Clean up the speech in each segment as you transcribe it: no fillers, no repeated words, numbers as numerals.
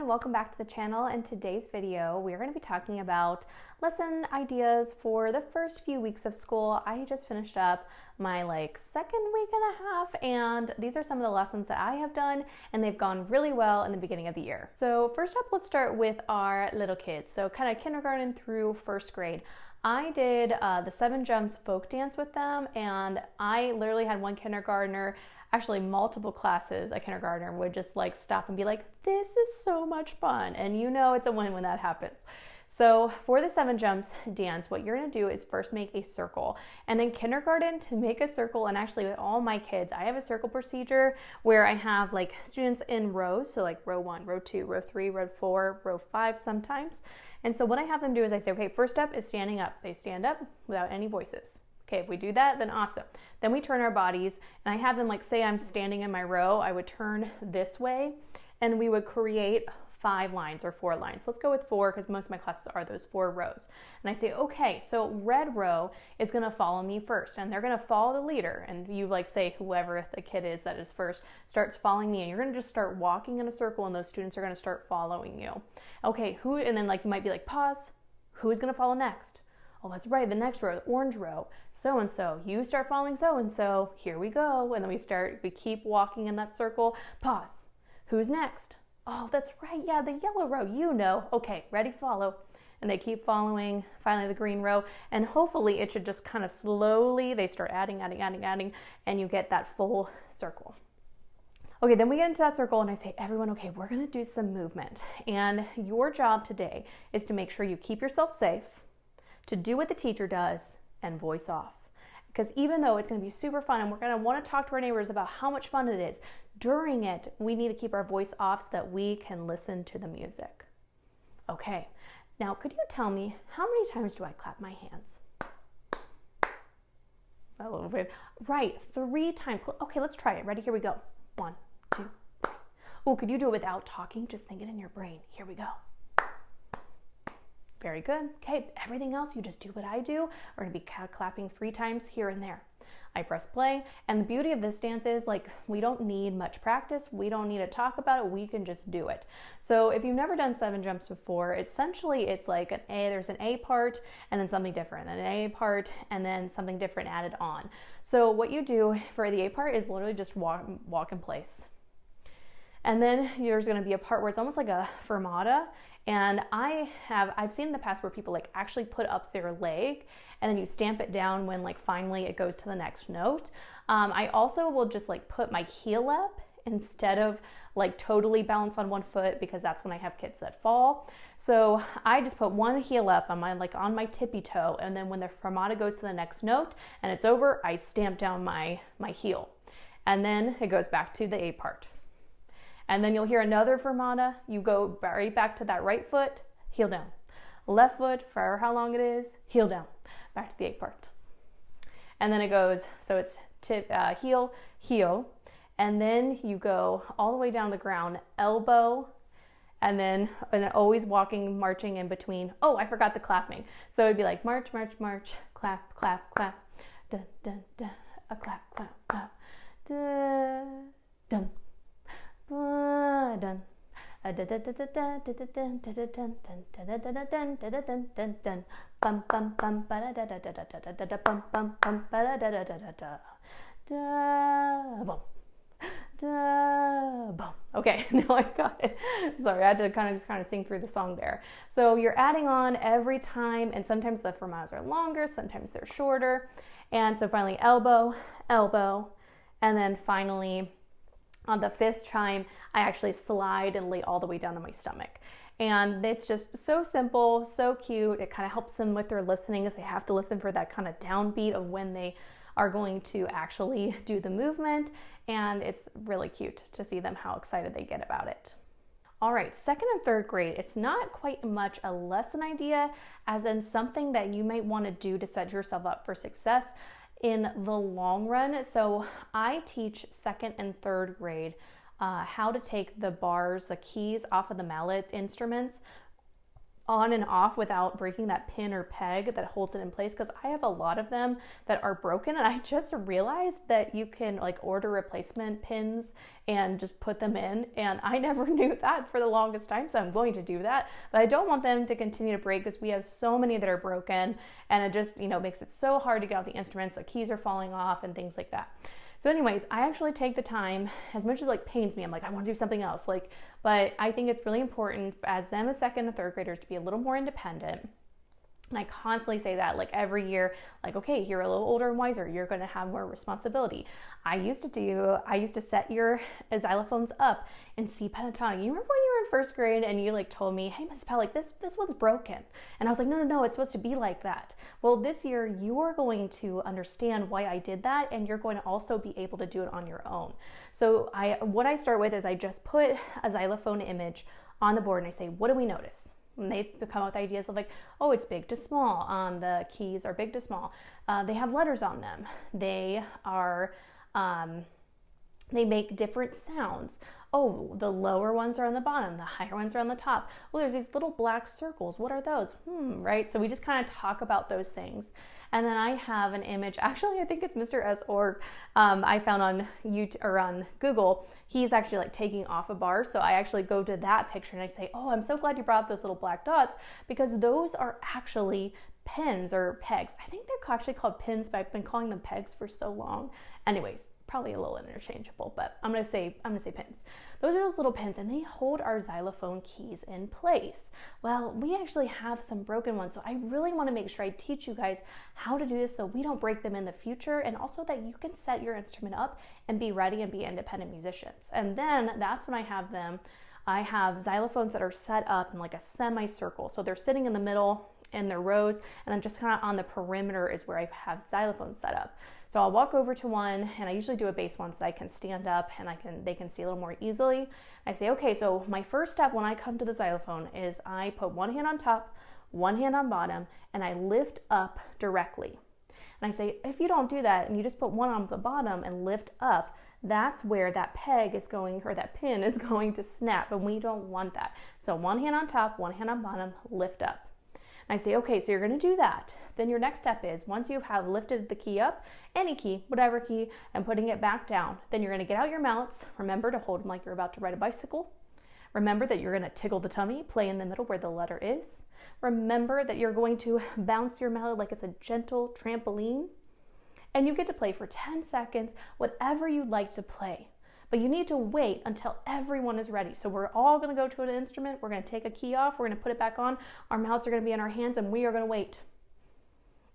welcome back to the channel. In today's video, we're going to be talking about lesson ideas for the first few weeks of school. I just finished up my second week and a half, and these are some of the lessons that I have done, and they've gone really well in the beginning of the year. So first up, let's start with our little kids. So kind of kindergarten through first grade. I did the 7 Jumps folk dance with them, and I literally had one kindergartner, actually multiple classes, a kindergartner would just stop and be like, this is so much fun. And you know it's a win when that happens. So for the 7 Jumps dance, what you're gonna do is first make a circle. And in kindergarten, to make a circle, and actually with all my kids, I have a circle procedure where I have students in rows. So row 1, row 2, row 3, row 4, row 5 sometimes. And so what I have them do is I say, okay, first step is standing up. They stand up without any voices. Okay, if we do that, then awesome. Then we turn our bodies, and I have them say I'm standing in my row, I would turn this way, and we would create 5 lines or 4 lines. Let's go with 4 because most of my classes are those 4 rows. And I say, okay, so red row is gonna follow me first, and they're gonna follow the leader. And you say whoever the kid is that is first starts following me, and you're gonna just start walking in a circle, and those students are gonna start following you. Okay, who, and then you might be pause, who's gonna follow next? Oh, that's right, the next row, the orange row, so-and-so, you start following so-and-so, here we go. And then we keep walking in that circle, pause, who's next? Oh, that's right, yeah, the yellow row, you know. Okay, ready, follow. And they keep following, finally the green row, and hopefully it should just kind of slowly, they start adding, and you get that full circle. Okay, then we get into that circle and I say, everyone, okay, we're gonna do some movement. And your job today is to make sure you keep yourself safe, to do what the teacher does, and voice off. Because even though it's going to be super fun and we're going to want to talk to our neighbors about how much fun it is, during it, we need to keep our voice off so that we can listen to the music. Okay, now could you tell me how many times do I clap my hands? A little bit. Right, 3 times. Okay, let's try it. Ready? Here we go. 1, 2, 3. Oh, could you do it without talking? Just think it in your brain. Here we go. Very good. Okay, everything else, you just do what I do. We're gonna be clapping 3 times here and there. I press play, and the beauty of this dance is we don't need much practice. We don't need to talk about it. We can just do it. So if you've never done 7 Jumps before, essentially it's there's an A part and then something different, and an A part and then something different added on. So what you do for the A part is literally just walk in place. And then there's gonna be a part where it's almost like a fermata. And I've seen in the past where people actually put up their leg and then you stamp it down when finally it goes to the next note. I also will just put my heel up instead of totally balance on one foot, because that's when I have kids that fall. So I just put one heel up on my on my tippy toe, and then when the fermata goes to the next note and it's over, I stamp down my heel. And then it goes back to the A part. And then you'll hear another fermata. You go right back to that right foot, heel down. Left foot, for how long it is, heel down. Back to the A part. And then it goes, so it's heel, heel. And then you go all the way down the ground, elbow, and then always walking, marching in between. Oh, I forgot the clapping. So it'd be march, march, march, clap, clap, clap. Dun, dun, dun, a clap, clap, clap. Dun, dun. Dun. Okay, now I got it. Sorry, I had to kind of sing through the song there. So you're adding on every time, and sometimes the fermatas are longer, sometimes they're shorter. And so finally elbow, elbow, and then finally on the 5th time, I actually slide and lay all the way down to my stomach. And it's just so simple, so cute. It kind of helps them with their listening, as they have to listen for that kind of downbeat of when they are going to actually do the movement. And it's really cute to see them, how excited they get about it. All right, 2nd and 3rd grade, it's not quite much a lesson idea as in something that you might want to do to set yourself up for success in the long run. So I teach 2nd and 3rd grade how to take the bars, the keys off of the mallet instruments on and off without breaking that pin or peg that holds it in place, because I have a lot of them that are broken, and I just realized that you can like order replacement pins and just put them in, and I never knew that for the longest time, so I'm going to do that. But I don't want them to continue to break because we have so many that are broken, and it just, makes it so hard to get out the instruments. The keys are falling off and things like that. So anyways, I actually take the time, as much as like pains me, I'm like, I want to do something else. But I think it's really important as them as second and third graders to be a little more independent. And I constantly say that, like every year, like, okay, you're a little older and wiser, you're going to have more responsibility. I used to set your xylophones up in C pentatonic. You remember when you were in first grade and you like told me, hey, Mrs. Powell, like this one's broken. And I was like, no, it's supposed to be like that. Well, this year you are going to understand why I did that, and you're going to also be able to do it on your own. So what I start with is I just put a xylophone image on the board and I say, what do we notice? And they come up with ideas of like, oh, it's big to small. The keys are big to small. They have letters on them. They are, they make different sounds. Oh, the lower ones are on the bottom. The higher ones are on the top. Well, there's these little black circles. What are those? Right? So we just kind of talk about those things. And then I have an image. Actually, I think it's Mr. S. Org. I found on YouTube or on Google. He's actually like taking off a bar. So I actually go to that picture and I say, oh, I'm so glad you brought up those little black dots, because those are actually pins or pegs. I think they're actually called pins, but I've been calling them pegs for so long. Anyways, probably a little interchangeable, but I'm gonna say pins. Those are those little pins, and they hold our xylophone keys in place. Well, we actually have some broken ones, so I really want to make sure I teach you guys how to do this so we don't break them in the future, and also that you can set your instrument up and be ready and be independent musicians. And then that's when I have xylophones that are set up in like a semicircle, so they're sitting in the middle in their rows, and then just kind of on the perimeter is where I have xylophones set up. So I'll walk over to one, and I usually do a bass one so that I can stand up and they can see a little more easily. I say, okay, so my first step when I come to the xylophone is I put one hand on top, one hand on bottom, and I lift up directly. And I say, if you don't do that and you just put one on the bottom and lift up, that's where that peg is going, or that pin is going to snap, and we don't want that. So one hand on top, one hand on bottom, lift up. And I say, okay, so you're going to do that. Then your next step is, once you have lifted the key up, any key, whatever key, and putting it back down, then you're going to get out your mallets. Remember to hold them like you're about to ride a bicycle. Remember that you're going to tickle the tummy, play in the middle where the letter is. Remember that you're going to bounce your mallet like it's a gentle trampoline. And you get to play for 10 seconds, whatever you'd like to play. But you need to wait until everyone is ready. So we're all going to go to an instrument. We're going to take a key off. We're going to put it back on. Our mallets are going to be in our hands, and we are going to wait.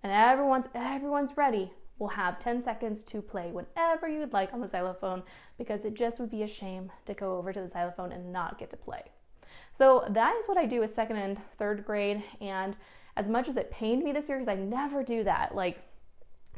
And everyone's ready. We'll have 10 seconds to play whenever you'd like on the xylophone, because it just would be a shame to go over to the xylophone and not get to play. So that is what I do with second and third grade. And as much as it pained me this year, because I never do that, like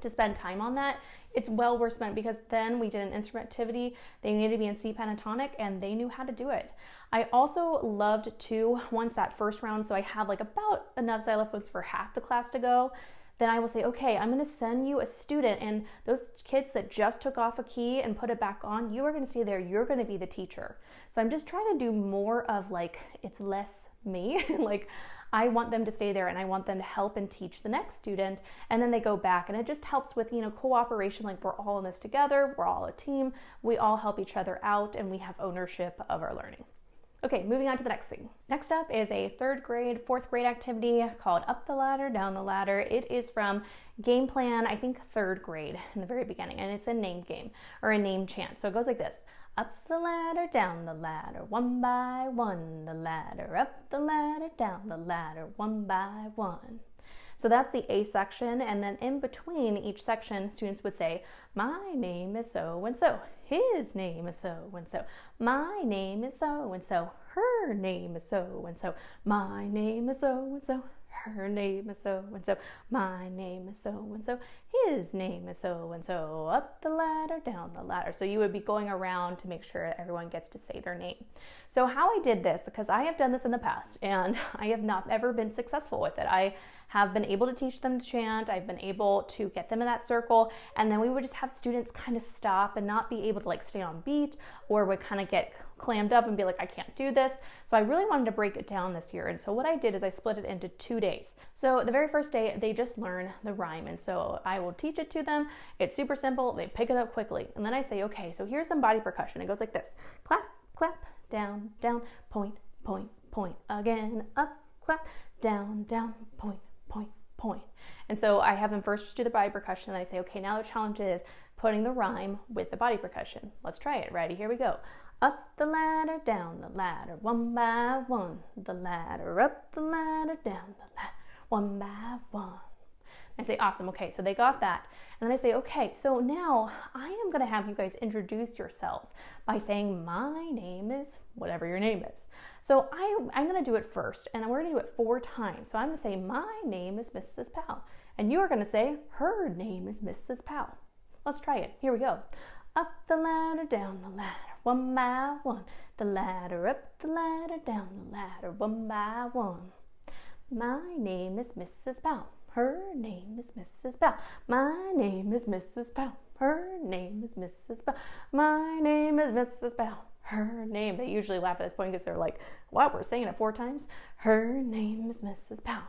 to spend time on that, it's well worth spent, because then we did an instrument activity. They needed to be in C pentatonic and they knew how to do it. I also loved to, once that first round, so I have like about enough xylophones for half the class to go, then I will say, okay, I'm going to send you a student, and those kids that just took off a key and put it back on, you are going to stay there. You're going to be the teacher. So I'm just trying to do more of like, it's less me. Like I want them to stay there, and I want them to help and teach the next student. And then they go back, and it just helps with, cooperation. Like we're all in this together. We're all a team. We all help each other out, and we have ownership of our learning. Okay, moving on to the next thing. Next up is a third grade, fourth grade activity called Up the Ladder, Down the Ladder. It is from game plan, I think third grade in the very beginning, and it's a name game or a name chant. So it goes like this. Up the ladder, down the ladder, one by one, the ladder, up the ladder, down the ladder, one by one. So that's the A section, and then in between each section, students would say, my name is so-and-so, his name is so-and-so, my name is so-and-so, her name is so-and-so, my name is so-and-so, her name is so-and-so, my name is so-and-so, his name is so-and-so, up the ladder, down the ladder. So you would be going around to make sure everyone gets to say their name. So how I did this, because I have done this in the past, and I have not ever been successful with it. I have been able to teach them to chant. I've been able to get them in that circle, and then we would just have students kind of stop and not be able to like stay on beat, or would kind of get clammed up and be like, I can't do this. So I really wanted to break it down this year. And so what I did is I split it into 2 days. So the very first day, they just learn the rhyme. And so I will teach it to them. It's super simple. They pick it up quickly. And then I say, okay, so here's some body percussion. It goes like this: clap, clap, down, down, point, point, point, again, up, clap, down, down, point, point, point. And so I have them first just do the body percussion, and I say, okay, now the challenge is putting the rhyme with the body percussion. Let's try it. Ready? Here we go. Up the ladder, down the ladder, one by one. The ladder, up the ladder, down the ladder, one by one. I say, awesome. Okay, so they got that. And then I say, okay, so now I am going to have you guys introduce yourselves by saying, my name is whatever your name is. So I'm going to do it first, and we're going to do it 4 times. So I'm going to say, my name is Mrs. Powell. And you are going to say, her name is Mrs. Powell. Let's try it. Here we go. Up the ladder, down the ladder, one by one. The ladder, up the ladder, down the ladder, one by one. My name is Mrs. Powell. Her name is Mrs. Powell. My name is Mrs. Powell. Her name is Mrs. Powell. My name is Mrs. Powell. Her name. They usually laugh at this point because they're like, wow, we're saying it 4 times. Her name is Mrs. Powell.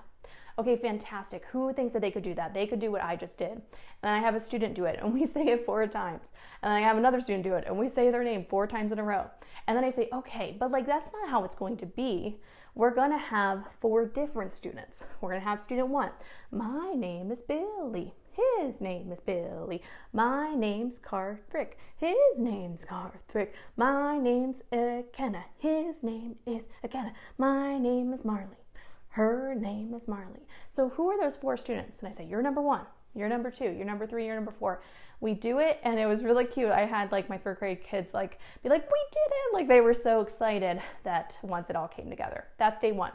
Okay, fantastic. Who thinks that they could do that? They could do what I just did. And I have a student do it, and we say it 4 times. And then I have another student do it, and we say their name 4 times in a row. And then I say, okay, but like that's not how it's going to be. We're going to have 4 different students. We're going to have student 1. My name is Billy. His name is Billy. My name's Carthrick. His name's Carthrick. My name's Akenna. His name is Akenna. My name is Marley. Her name is Marley. So who are those 4 students? And I say, you're number 1, you're number 2, you're number 3, you're number 4. We do it, and it was really cute. I had like my 3rd grade kids like be like, we did it. Like they were so excited that once it all came together. That's day 1.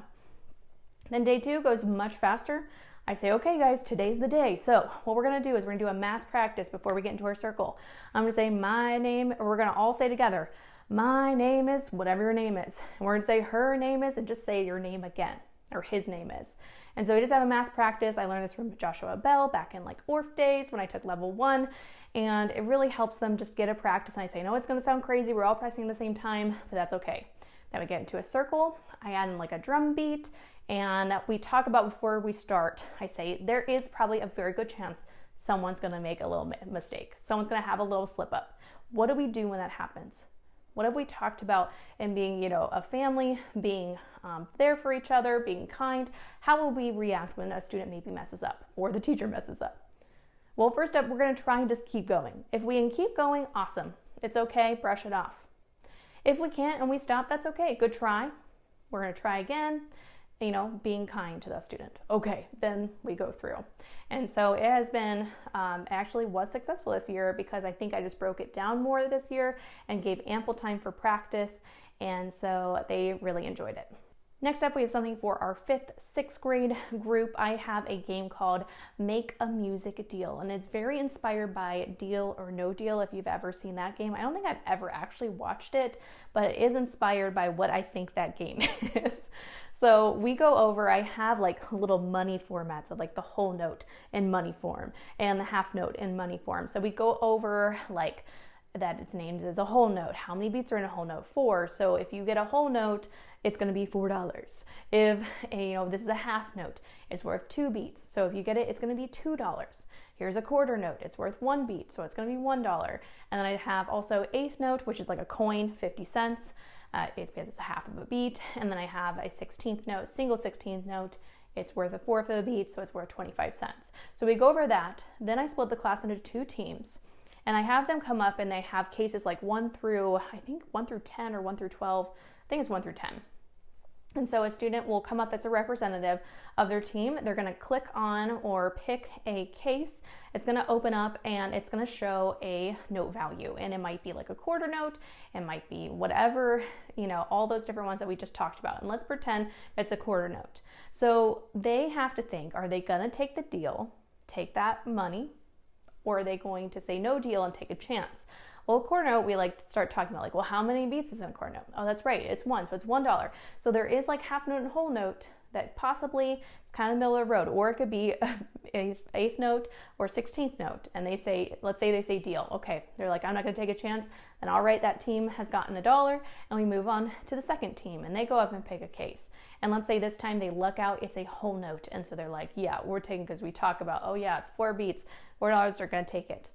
Then day 2 goes much faster. I say, okay guys, today's the day. So what we're gonna do is we're gonna do a mass practice before we get into our circle. I'm gonna say my name, or we're gonna all say together, my name is whatever your name is. And we're gonna say her name is, and just say your name again, or his name is. And so we just have a mass practice. I learned this from Joshua Bell back in like ORF days when I took level 1, and it really helps them just get a practice. And I say, no, it's gonna sound crazy. We're all pressing at the same time, but that's okay. Then we get into a circle. I add in like a drum beat, and we talk about before we start. I say, there is probably a very good chance someone's gonna make a little mistake. Someone's gonna have a little slip up. What do we do when that happens? What have we talked about in being, a family, being there for each other, being kind? How will we react when a student maybe messes up or the teacher messes up? Well, first up, we're going to try and just keep going. If we can keep going, awesome. It's okay, brush it off. If we can't and we stop, that's okay. Good try. We're going to try again. Being kind to the student. Okay, then we go through. And so it has been, actually was successful this year because I think I just broke it down more this year and gave ample time for practice. And so they really enjoyed it. Next up, we have something for our 5th, 6th grade group. I have a game called Make a Music Deal, and it's very inspired by Deal or No Deal, if you've ever seen that game. I don't think I've ever actually watched it, but it is inspired by what I think that game is. So we go over, I have like little money formats of like the whole note in money form and the half note in money form. So we go over like that it's named as a whole note. How many beats are in a whole note? 4. So if you get a whole note, it's going to be $4. If this is a half note, it's worth 2 beats. So if you get it, it's going to be $2. Here's a quarter note. It's worth 1 beat. So it's going to be $1. And then I have also 8th note, which is like a coin, 50 cents. It's because it's a half of a beat. And then I have a 16th note, single 16th note. It's worth a 1/4 of a beat, so it's worth 25 cents. So we go over that. Then I split the class into 2 teams. And I have them come up and they have cases like 1 through 10 or 1 through 12. I think it's 1 through 10. And so a student will come up that's a representative of their team. They're going to click on or pick a case. It's going to open up and it's going to show a note value. And it might be like a quarter note. It might be whatever, all those different ones that we just talked about. And let's pretend it's a quarter note. So they have to think, are they going to take the deal, take that money, or are they going to say no deal and take a chance? Well, a quarter note, we like to start talking about like, well, how many beats is in a quarter note? Oh, that's right, it's one, so it's $1. So there is like half note and whole note that possibly it's kind of middle of the road, or it could be eighth note or 16th note. And they say, let's say they say deal. Okay, they're like, I'm not going to take a chance. Then all right, that team has gotten $1, and we move on to the second team, and they go up and pick a case. And let's say this time they luck out, it's a whole note, and so they're like, yeah, we're taking, because we talk about, oh yeah, it's 4 beats, $4, they're going to take it.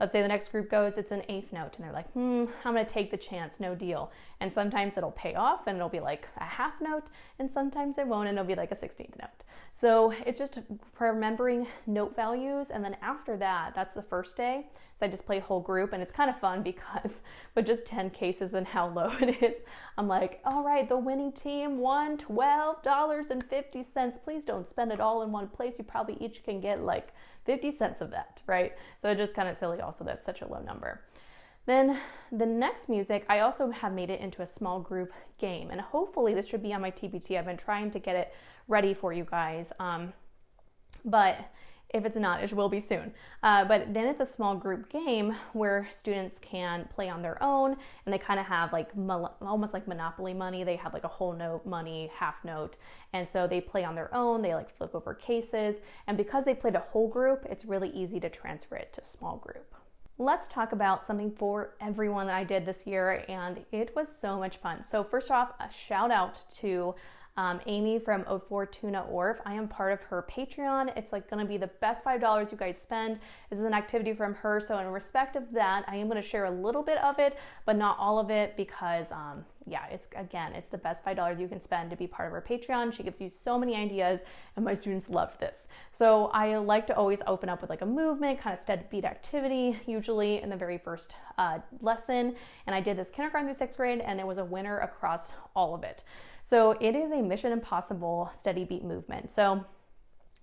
Let's say the next group goes, it's an eighth note, and they're like, I'm going to take the chance, no deal. And sometimes it'll pay off, and it'll be like a half note, and sometimes it won't, and it'll be like a 16th note. So it's just remembering note values, and then after that, that's the first day. So I just play whole group, and it's kind of fun because with just 10 cases and how low it is, I'm like, all right, the winning team won $12.50. Please don't spend it all in one place. You probably each can get like 50 cents of that, right? So it's just kind of silly also that's such a low number. Then the next music, I also have made it into a small group game, and hopefully this should be on my TBT. I've been trying to get it ready for you guys, but if it's not, it will be soon. But then it's a small group game where students can play on their own, and they kind of have like almost like Monopoly money. They have like a whole note money, half note, and so they play on their own. They like flip over cases, and because they played a whole group, it's really easy to transfer it to small group. Let's talk about something for everyone that I did this year, and it was so much fun. So first off, a shout out to Amy from 04 Tuna Orf. I am part of her Patreon. It's like going to be the best $5 you guys spend. This is an activity from her. So in respect of that, I am going to share a little bit of it, but not all of it, because yeah, it's the best $5 you can spend to be part of her Patreon. She gives you so many ideas, and my students loved this. So I like to always open up with like a movement, kind of steady beat activity, usually in the very first lesson. And I did this kindergarten through 6th grade, and it was a winner across all of it. So it is a Mission Impossible steady beat movement. So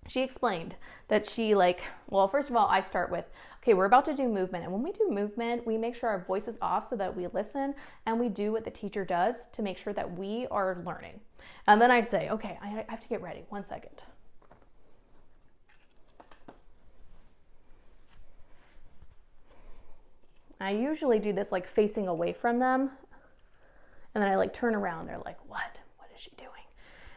she explained that she well, first of all, I start with, okay, we're about to do movement. And when we do movement, we make sure our voice is off so that we listen, and we do what the teacher does to make sure that we are learning. And then I say, okay, I have to get ready. 1 second. I usually do this like facing away from them. And then I like turn around. They're like, what? What is she doing?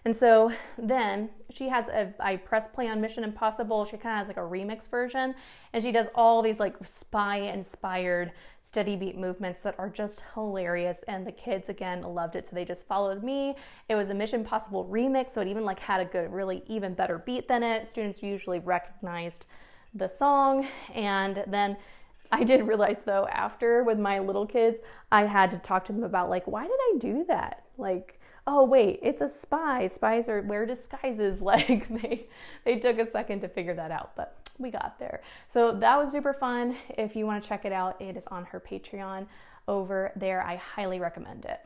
And so then she has I press play on Mission Impossible. She kind of has like a remix version. And she does all these like spy-inspired steady beat movements that are just hilarious. And the kids, again, loved it. So they just followed me. It was a Mission Impossible remix. So it even like had a good, really even better beat than it. Students usually recognized the song. And then I did realize though, after with my little kids, I had to talk to them about like, why did I do that? Like, oh wait, it's a spy. Spies wear disguises. Like they took a second to figure that out, but we got there. So that was super fun. If you want to check it out, it is on her Patreon over there. I highly recommend it.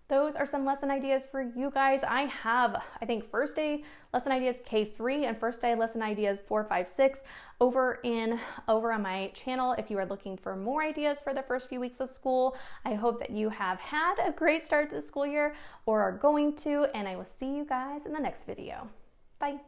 Those are some lesson ideas for you guys. I have, I think, first day lesson ideas K3 and first day lesson ideas 4, 5, 6 over on my channel. If you are looking for more ideas for the first few weeks of school, I hope that you have had a great start to the school year or are going to, and I will see you guys in the next video. Bye.